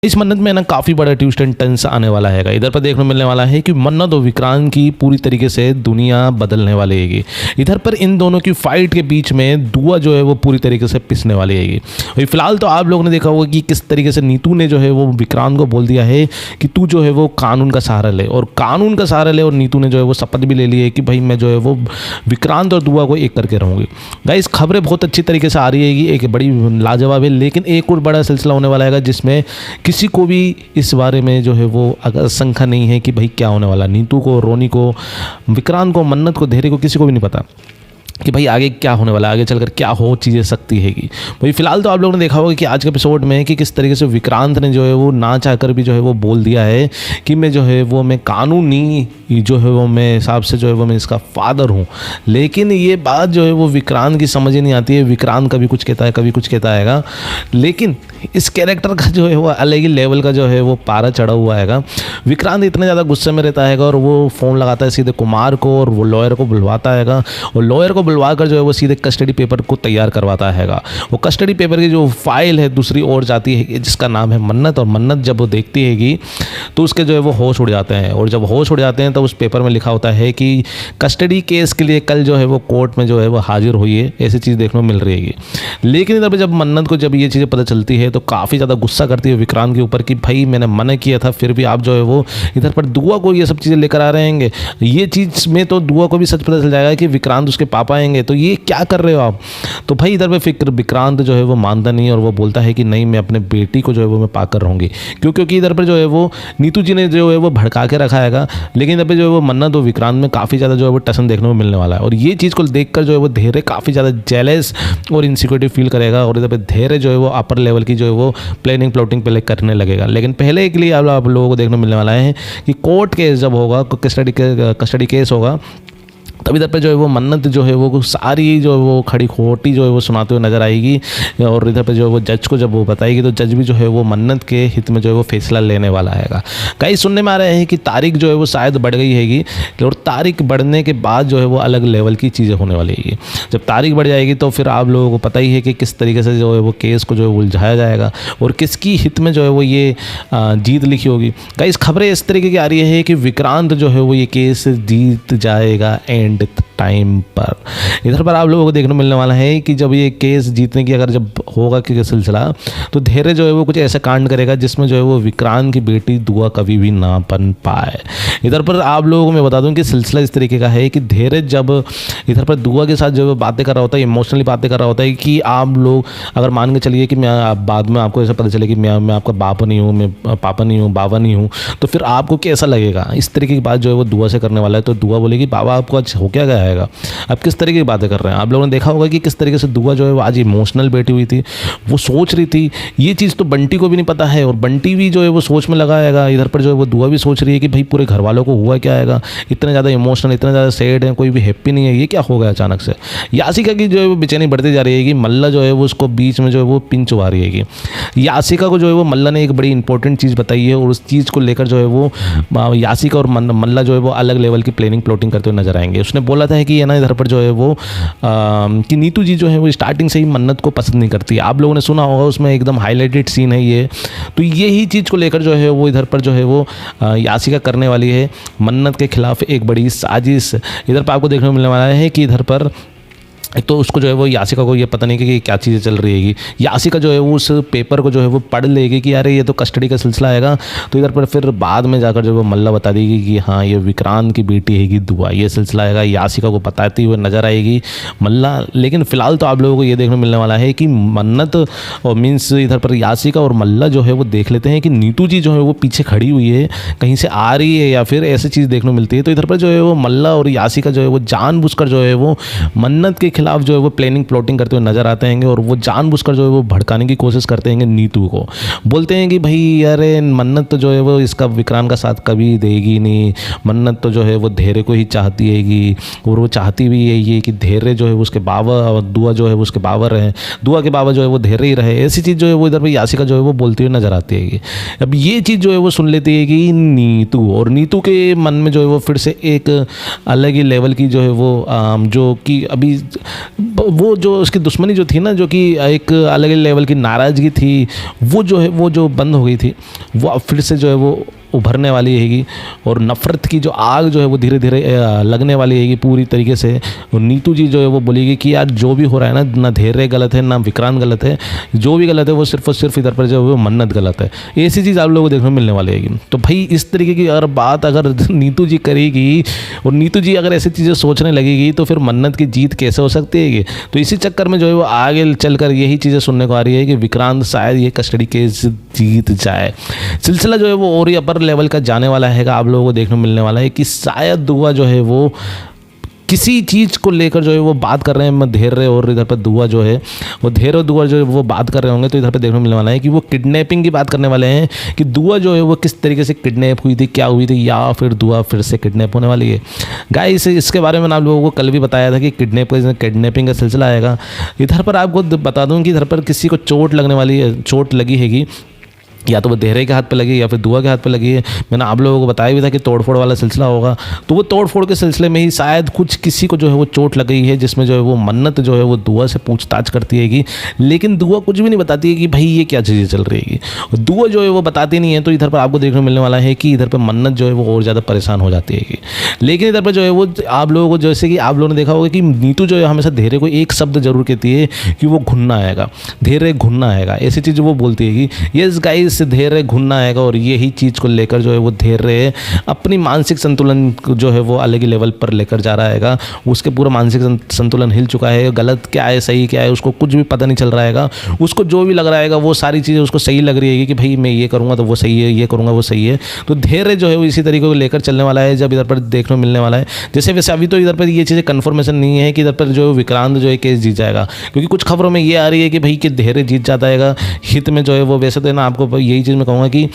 इस मन्नत में ना काफ़ी बड़ा ट्विस्ट एंड टर्न्स आने वाला है। इधर पर देखने को मिलने वाला है कि मन्नत और विक्रांत की पूरी तरीके से दुनिया बदलने वाली हैगी। इधर पर इन दोनों की फाइट के बीच में दुआ जो है वो पूरी तरीके से पिसने वाली हैगी। और फिलहाल तो आप लोगों ने देखा होगा कि किस तरीके से नीतू ने जो है वो विक्रांत को बोल दिया है कि तू जो है वो कानून का सहारा ले, और कानून का सहारा ले। और नीतू ने जो है वो शपथ भी ले ली है कि भाई मैं जो है वो विक्रांत और दुआ को एक करके रहूँगी। गाइस खबरें बहुत अच्छी तरीके से आ रही हैगी, एक बड़ी लाजवाब है। लेकिन एक और बड़ा सिलसिला होने वाला है जिसमें किसी को भी इस बारे में जो है वो अगर शंका नहीं है कि भाई क्या होने वाला। नीतू को, रोनी को, विक्रांत को, मन्नत को, धैर्य को, किसी को भी नहीं पता कि भाई आगे क्या होने वाला, आगे चलकर क्या हो चीज़ें सकती हैगी। भाई फिलहाल तो आप लोगों ने देखा होगा कि आज के एपिसोड में कि किस तरीके से विक्रांत ने जो है वो ना चाहकर भी जो है वो बोल दिया है कि मैं जो है वो मैं कानूनी जो है वो मैं हिसाब से जो है वो मैं इसका फादर हूँ। लेकिन ये बात जो है वो विक्रांत की समझ ही नहीं आती है। विक्रांत कभी कुछ कहता है, कभी कुछ कहता हैगा। लेकिन इस कैरेक्टर का जो है वो अलग ही लेवल का जो है वो पारा चढ़ा हुआ हैगा। विक्रांत इतने ज़्यादा गुस्से में रहता हैगा और वो फ़ोन लगाता है सीधे कुमार को, और वो लॉयर को बुलवाता हैगा, और लॉयर को बुलवा कर जो है वो सीधे कस्टडी पेपर को तैयार करवाता हैगा। वो कस्टडी पेपर की जो फाइल है दूसरी ओर जाती है जिसका नाम है मन्नत, और मन्नत जब वो देखती हैगी तो उसके जो है वो होश उड़ जाते हैं। और जब होश उड़ जाते हैं तो उस पेपर में लिखा होता है कि कस्टडी केस के लिए कल जो है वो कोर्ट में जो है वो हाजिर हुई है, ऐसी चीज़ देखने को मिल रही है। लेकिन इधर पर जब मन्नत को जब ये चीज़ें पता चलती है तो काफ़ी ज़्यादा गुस्सा करती है विक्रांत के ऊपर कि भाई मैंने मना किया था, फिर भी आप जो है वो इधर पर दुआ को ये सब चीज़ें लेकर आ रहे हैं। ये चीज़ में तो दुआ को भी सच पता चल जाएगा कि विक्रांत उसके पापा आएंगे, तो ये क्या कर रहे हो आप। तो भाई इधर पे फिक्र विक्रांत जो है वो मानता नहीं है, और वो बोलता है कि नहीं मैं अपने बेटी को जो है वो मैं पाकर रहूँगी। क्योंकि इधर पर जो है वो नीतू जी ने जो है वो भड़का के रखा हैगा। लेकिन इधर पे जो है वो मन्नत और विक्रांत में काफ़ी ज़्यादा जो है वो टसन देखने को मिलने वाला है। और ये चीज़ को देखकर जो है वो धैर्य काफ़ी ज़्यादा जेलस और इनसिक्योरिटी फील करेगा। और इधर पे धैर्य जो है वो अपर लेवल की जो है वो प्लानिंग प्लॉटिंग पहले करने लगेगा। लेकिन पहले के लिए आप लोगों को देखने को मिलने वाला है कि कोर्ट केस जब होगा, कस्टडी केस होगा, तब इधर पे जो है वो मन्नत जो है वो सारी जो है वो खड़ी खोटी जो है वो सुनाते हुए नजर आएगी। और इधर पे जो है वो जज को जब वो बताएगी तो जज भी जो है वो मन्नत के हित में जो है वो फैसला लेने वाला हैगा। कई सुनने में आ रहे हैं कि तारीख जो है वो शायद बढ़ गई हैगी, और तारीख बढ़ने के बाद जो है वो अलग लेवल की चीज़ें होने वाली हैगी। जब तारीख बढ़ जाएगी तो फिर आप लोगों को पता ही है कि किस तरीके से जो है वो केस को जो है उलझाया जाएगा और किसकी हित में जो है वो ये जीत लिखी होगी। कई खबरें इस तरीके की आ रही है कि विक्रांत जो है वो ये केस जीत जाएगा एंड टाइम पर। इधर पर आप लोगों को देखने को मिलने वाला है कि जब ये केस जीतने की अगर जब होगा कि सिलसिला, तो धैर्य जो है वो कुछ ऐसा कांड करेगा जिसमें जो है वो विक्रांत की बेटी दुआ कभी भी ना बन पाए। इधर पर आप लोगों को मैं बता दूं कि सिलसिला इस तरीके का है कि धैर्य जब इधर पर दुआ के साथ जो है बातें कर रहा होता है, इमोशनली बातें कर रहा होता है कि आप लोग अगर मान के चलिए कि मैं बाद में आपको ऐसा पता चले कि मैं आपका बाप नहीं हूँ, मैं पापा नहीं हूँ, बाबा नहीं हूँ, तो फिर आपको कैसा लगेगा। इस तरीके की बात जो है वो दुआ से करने वाला है। तो दुआ बोलेगी बाबा आपको आज हो क्या गया है, अब किस तरीके की बातें कर रहे हैं। आप लोगों ने देखा होगा कि किस तरीके से दुआ जो है वो आज इमोशनल बैठी हुई थी, वो सोच रही थी। ये चीज़ तो बंटी को भी नहीं पता है, और बंटी भी जो है वो सोच में लगा हैगा। इधर पर जो है वो दुआ भी सोच रही है कि भाई पूरे घर वालों को हुआ क्या हैगा, इतने ज़्यादा इमोशनल, इतने ज़्यादा सैड है, कोई भी हैप्पी नहीं है, ये क्या हो गया अचानक से। यासिका की जो है वो बेचैनी बढ़ती जा रही है कि मल्ला जो है वो उसको बीच में जो है वो पिन चुभा रही है कि यासिका को जो है वो मल्ला ने एक बड़ी इंपॉर्टेंट चीज़ बताई है, और उस चीज़ को लेकर जो है वो यासिका और मल्ला जो है वो अलग लेवल की प्लानिंग प्लॉटिंग करते हुए नजर आएंगे। उसने बोला था कि ना इधर पर जो है वो कि नीतू जी जो है वो स्टार्टिंग से ही मन्नत को पसंद नहीं करती। आप लोगों ने सुना होगा, उसमें एकदम हाईलाइटेड सीन है ये। तो यही चीज़ को लेकर जो है वो इधर पर जो है वो यासिका करने वाली है मन्नत के खिलाफ एक बड़ी साजिश। इधर पर आपको देखने को मिलने वाला है कि इधर पर एक तो उसको जो है वो यासिका को ये पता नहीं कि क्या चीज़ें चल रही हैगी। यासिका जो है वो उस पेपर को जो है वो पढ़ लेगी कि यार ये तो कस्टडी का सिलसिला आएगा। तो इधर पर फिर बाद में जाकर जो वो मल्ला बता देगी कि हाँ ये विक्रांत की बेटी हैगी दुआ, ये सिलसिला आएगा। यासिका को बताती हुए नजर आएगी मल्ला। लेकिन फिलहाल तो आप लोगों को ये देखने मिलने वाला है कि मन्नत और मीन्स इधर पर यासिका और मल्ला जो है वो देख लेते हैं कि नीतू जी जो है वो पीछे खड़ी हुई है, कहीं से आ रही है या फिर ऐसी चीज़ देखने को मिलती है। तो इधर पर जो है वो मल्ला और यासिका जो है वो जानबूझकर जो है वो मन्नत के खिलाफ जो है वो प्लानिंग प्लॉटिंग करते हुए नजर आते हैं, और वो जानबूझकर जो है वो भड़काने की कोशिश करते हैं नीतू को। बोलते हैं कि भाई अरे मन्नत तो जो है वो इसका विक्रांत का साथ कभी देगी नहीं, मन्नत तो जो है वो धैर्य को ही चाहती हैगी, और वो चाहती भी यही है कि धैर्य जो है उसके बाबा और दुआ जो है वो उसके बाबा रहे, दुआ के बाबा जो है वो धैर्य ही रहे। ऐसी चीज़ जो है वो इधर पर यासिका जो है वो बोलती हुई नजर आती है। अब ये चीज़ जो है वो सुन लेती है कि नीतू, और नीतू के मन में जो है वो फिर से एक अलग ही लेवल की जो है वो जो कि अभी वो जो उसकी दुश्मनी जो थी ना, जो कि एक अलग लेवल की नाराज़गी थी, वो जो है वो जो बंद हो गई थी, वो अब फिर से जो है वो उभरने वाली हैगी। और नफ़रत की जो आग जो है वो धीरे धीरे लगने वाली हैगी पूरी तरीके से। और नीतू जी जो है वो बोलेगी कि यार जो भी हो रहा है ना धैर्य गलत है, ना विक्रांत गलत है, जो भी गलत है वो सिर्फ और सिर्फ इधर पर जो है वो मन्नत गलत है। ऐसी चीज़ आप लोगों को देखने को मिलने वाली हैगी। तो भाई इस तरीके की अगर बात अगर नीतू जी करेगी और नीतू जी अगर ऐसी चीज़ें सोचने लगेगी तो फिर मन्नत की जीत कैसे हो सकती है। तो इसी चक्कर में जो है वो आगे चलकर यही चीज़ें सुनने को आ रही है कि विक्रांत शायद ये कस्टडी केस जीत जाए। सिलसिला जो है वो और ही अपर लेवल का जाने वाला है। आप लोगों को देखने को मिलने वाला है कि शायद दुआ जो है वो किसी चीज़ को लेकर जो है वो बात कर रहे हैं धैर्य, और इधर पर दुआ जो है वो धैर्य और दुआ जो है वो बात कर रहे होंगे। तो इधर पर देखने को मिलने वाला है कि वो किडनैपिंग की बात करने वाले हैं कि दुआ जो है वो किस तरीके से किडनैप हुई थी, क्या हुई थी, या फिर दुआ फिर से किडनैप होने वाली है। गाइस इसके बारे में आप लोगों को कल भी बताया था कि किडनैपिंग का सिलसिला आएगा। इधर पर आपको बता दूँ कि इधर पर किसी को चोट लगने वाली है, चोट लगी हैगी, या तो वो धैर्य के हाथ पे लगी या फिर दुआ के हाथ पे लगी है। मैंने आप लोगों को बताया भी था कि तोड़फोड़ वाला सिलसिला होगा। तो वो तोड़फोड़ के सिलसिले में ही शायद कुछ किसी को जो है वो चोट लग गई है, जिसमें जो है वो मन्नत जो है वो दुआ से पूछताछ करती हैगी, लेकिन दुआ कुछ भी नहीं बताती है कि भाई ये क्या चीज़ें चल रही है। दुआ जो है वो बताती नहीं है। तो इधर पर आपको देखने को मिलने वाला है कि इधर पर मन्नत जो है वो और ज़्यादा परेशान हो जाती है। लेकिन इधर पर जो है वो आप लोगों को, जैसे कि आप लोगों ने देखा होगा कि नीतू जो है हमेशा धैर्य को एक शब्द जरूर कहती है कि वो घुनना आएगा, धैर्य घुनना आएगा, ऐसी चीज़ वो बोलती है कि यस गाइस धैर्य घुनना आएगा। और यही चीज़ को लेकर जो है वो धैर्य अपनी मानसिक संतुलन जो है वो अलग ही लेवल पर लेकर जा रहा है। उसके पूरा मानसिक संतुलन हिल चुका है। गलत क्या है सही क्या है उसको कुछ भी पता नहीं चल रहा है। उसको जो भी लग रहा है वो सारी चीज़ें उसको सही लग रही है कि भाई मैं ये करूँगा तो वो सही है, ये करूँगा वो सही है। तो धैर्य जो है वो इसी तरीके को लेकर चलने वाला है। जब इधर पर देखने को मिलने वाला है जैसे वैसे अभी तो इधर पर ये चीज़ें कन्फर्मेशन नहीं है कि इधर पर जो विक्रांत जो है केस जीत जाएगा, क्योंकि कुछ खबरों में ये आ रही है कि भाई कि धैर्य जीत जाता है हित में जो है वो। वैसे तो है ना आपको यही चीज़ मैं कहूँगा कि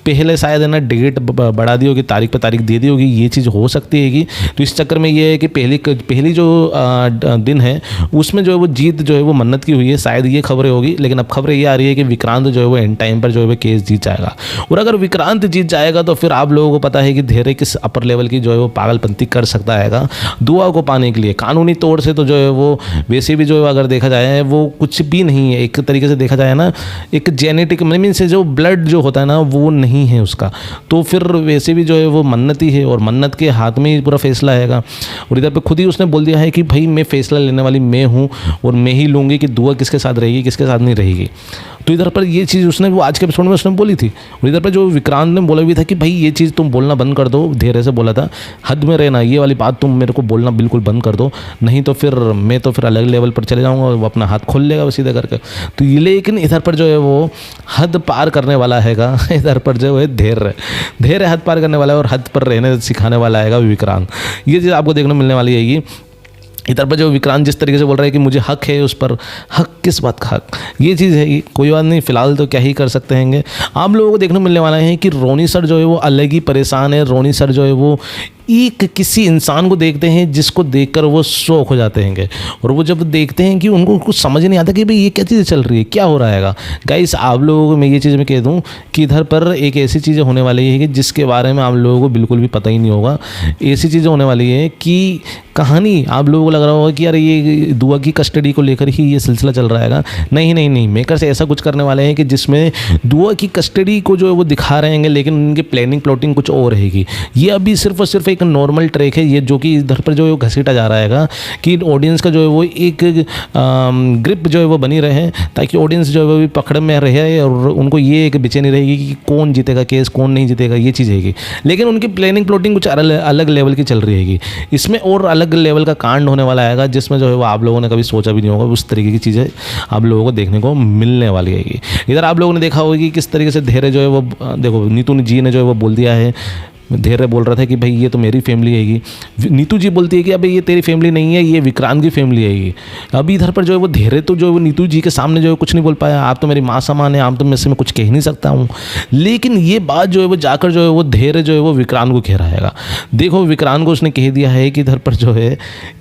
पहले शायद है ना डेट बढ़ा दी होगी, तारीख पे तारीख दे दी होगी, ये चीज़ हो सकती है कि। तो इस चक्कर में ये है कि पहली जो दिन है उसमें जो है वो जीत जो है वो मन्नत की हुई है, शायद ये खबरें होगी। लेकिन अब खबरें ये आ रही है कि विक्रांत जो है वो एंड टाइम पर जो है वो केस जीत जाएगा। और अगर विक्रांत जीत जाएगा तो फिर आप लोगों को पता है कि धैर्य किस अपर लेवल की जो है वो पागलपंती कर सकता है दुआ को पाने के लिए। कानूनी तौर से तो जो है वो वैसे भी जो है अगर देखा जाए वो कुछ भी नहीं है, एक तरीके से देखा जाए ना एक जेनेटिक मीन से जो ब्लड जो होता है ना वो नहीं है उसका। तो फिर वैसे भी जो है वो मन्नत ही है और मन्नत के हाथ में ही पूरा फैसला आएगा। और इधर पे खुद ही उसने बोल दिया है कि भाई मैं फैसला लेने वाली मैं हूँ और मैं ही लूँगी कि दुआ किसके साथ रहेगी किसके साथ नहीं रहेगी। तो इधर पर ये चीज़ उसने वो आज के एपिसोड में उसने बोली थी। और इधर पर जो विक्रांत ने बोला भी था कि भाई ये चीज़ तुम बोलना बंद कर दो, धैर्य से बोला था हद में रहना, ये वाली बात तुम मेरे को बोलना बिल्कुल बंद कर दो, नहीं तो फिर मैं तो फिर अलग लेवल पर चले जाऊँगा और वो अपना हाथ खोल लेगा सीधे करके। तो ये लेकिन इधर पर जो है वो हद पार करने वाला हैगा। इधर पर जो है धैर्य हद पार करने वाला है और हद पर रहने सिखाने वाला हैगा विक्रांत। ये चीज़ आपको देखने को मिलने वाली है। इधर पर जो विक्रांत जिस तरीके से बोल रहा है कि मुझे हक है उस पर, हक किस बात का हक, ये चीज़ है। कोई बात नहीं, फिलहाल तो क्या ही कर सकते हैं। आप लोगों को देखने को मिलने वाला है कि रोनी सर जो है वो अलग ही परेशान है। रोनी सर जो है वो एक किसी इंसान को देखते हैं जिसको देखकर वो शौक हो जाते हैं और वो जब देखते हैं कि उनको कुछ समझ नहीं आता कि भाई ये क्या चीज़ें चल रही है, क्या हो रहा है। गाइस आप लोगों को मैं ये चीज़ मैं कह दूं कि इधर पर एक ऐसी चीज़ें होने वाली है कि जिसके बारे में आप लोगों को बिल्कुल भी पता ही नहीं होगा। ऐसी चीज़ें होने वाली है कि कहानी आप लोगों को लग रहा होगा कि यार ये दुआ की कस्टडी को लेकर ही ये सिलसिला चल रहा है। नहीं, मेकर्स ऐसा कुछ करने वाले हैं कि जिसमें दुआ की कस्टडी को जो है वो दिखा रहे हैं, लेकिन उनकी प्लानिंग प्लॉटिंग कुछ और रहेगी। ये अभी सिर्फ और सिर्फ एक नॉर्मल ट्रैक है ये, जो कि इधर पर जो है घसीटा जा रहा है कि ऑडियंस का जो है वो एक ग्रिप जो है वो बनी रहे, ताकि ऑडियंस जो है वो भी पकड़ में रहे और उनको ये एक बेचैनी रहेगी कि कौन जीतेगा केस, कौन नहीं जीतेगा, ये चीज़ रहेगी। लेकिन उनकी प्लानिंग प्लॉटिंग कुछ अलग लेवल की चल रही हैगी। इसमें और अलग लेवल का कांड होने वाला है जिसमें जो है वो आप लोगों ने कभी सोचा भी नहीं होगा। उस तरीके की चीज़ें आप लोगों को देखने को मिलने वाली हैगी। इधर आप लोगों ने देखा होगा कि किस तरीके से धैर्य जो है वो, देखो नीतू जी ने जो है वो बोल दिया है, धैर्य बोल रहा था कि भाई ये तो मेरी फैमिली हैगी। नीतू जी बोलती है कि अबे ये तेरी फैमिली नहीं है, ये विक्रांत की फैमिली हैगी। अभी इधर पर जो है वो धैर्य तो जो है वो नीतू जी के सामने जो है कुछ नहीं बोल पाया, आप तो मेरी माँ समान है, आप तो मैं से मैं कुछ कह नहीं सकता हूँ। लेकिन ये बात जो है वो जाकर जो है वो धैर्य जो है वो विक्रांत को कह रहा है। देखो विक्रांत को उसने कह दिया है कि इधर पर जो है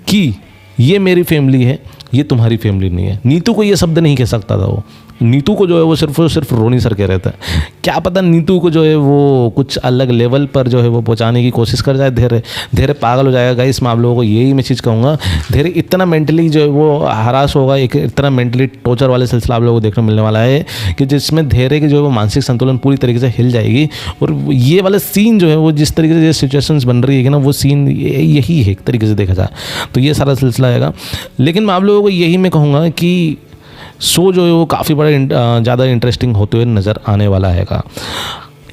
कि ये मेरी फैमिली है, ये तुम्हारी फैमिली नहीं है। नीतू को ये शब्द नहीं कह सकता था वो, नीतू को जो है वो सिर्फ रोनी सर के रहता है। क्या पता नीतू को जो है वो कुछ अलग लेवल पर जो है वो पहुंचाने की कोशिश कर जाए। धैर्य धैर्य पागल हो जाएगा गाइस। मैं आप लोगों को यही मैं चीज़ कहूँगा, धैर्य इतना मेंटली जो है वो हरास होगा, एक इतना मेंटली टॉर्चर वाले सिलसिला आप लोगों को देखने को मिलने वाला है कि जिसमें धैर्य की जो है वो मानसिक संतुलन पूरी तरीके से हिल जाएगी। और ये वाला सीन जो है वो जिस तरीके से सिचुएशंस बन रही है ना, वो सीन यही है एक तरीके से देखा जाए तो ये सारा सिलसिला आएगा। लेकिन मैं आप लोगों को यही मैं कहूँगा कि शो जो है वो काफ़ी बड़ा ज़्यादा इंटरेस्टिंग होते हुए नज़र आने वाला हैगा।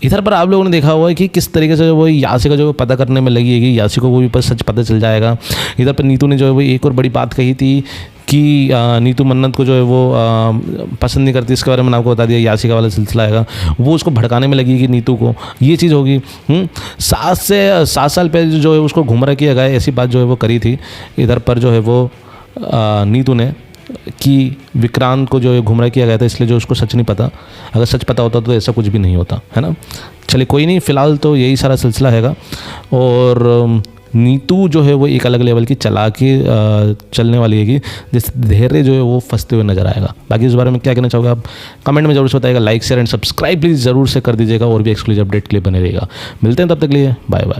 इधर पर आप लोगों ने देखा हुआ है कि किस तरीके से वो यासी का जो है पता करने में लगी है कि यासी को वो भी पर सच पता चल जाएगा। इधर पर नीतू ने जो है वो एक और बड़ी बात कही थी कि नीतू मन्नत को जो है वो पसंद नहीं करती। इसके बारे में आपको बता दिया, यासिका वाला सिलसिला आएगा। वो उसको भड़काने में लगी कि नीतू को ये चीज़ होगी। 7 साल पहले जो है उसको घुमरा किया गया, ऐसी बात जो है वो करी थी इधर पर जो है वो नीतू ने कि विक्रांत को जो है घुमरा किया गया था, इसलिए जो उसको सच नहीं पता। अगर सच पता होता तो ऐसा कुछ भी नहीं होता, है ना। चलिए कोई नहीं, फ़िलहाल तो यही सारा सिलसिला हैगा। और नीतू जो है वो एक अलग लेवल की चला के चलने वाली है कि जिस धैर्य जो है वो फंसते हुए नजर आएगा। बाकी इस बारे में क्या कहना चाहोगे आप कमेंट में जरूर से बताइएगा। Like share and subscribe please ज़रूर से कर दीजिएगा और भी एक्सक्लूसिव अपडेट के लिए बने रहेगा। मिलते हैं तब तक के लिए, बाय बाय।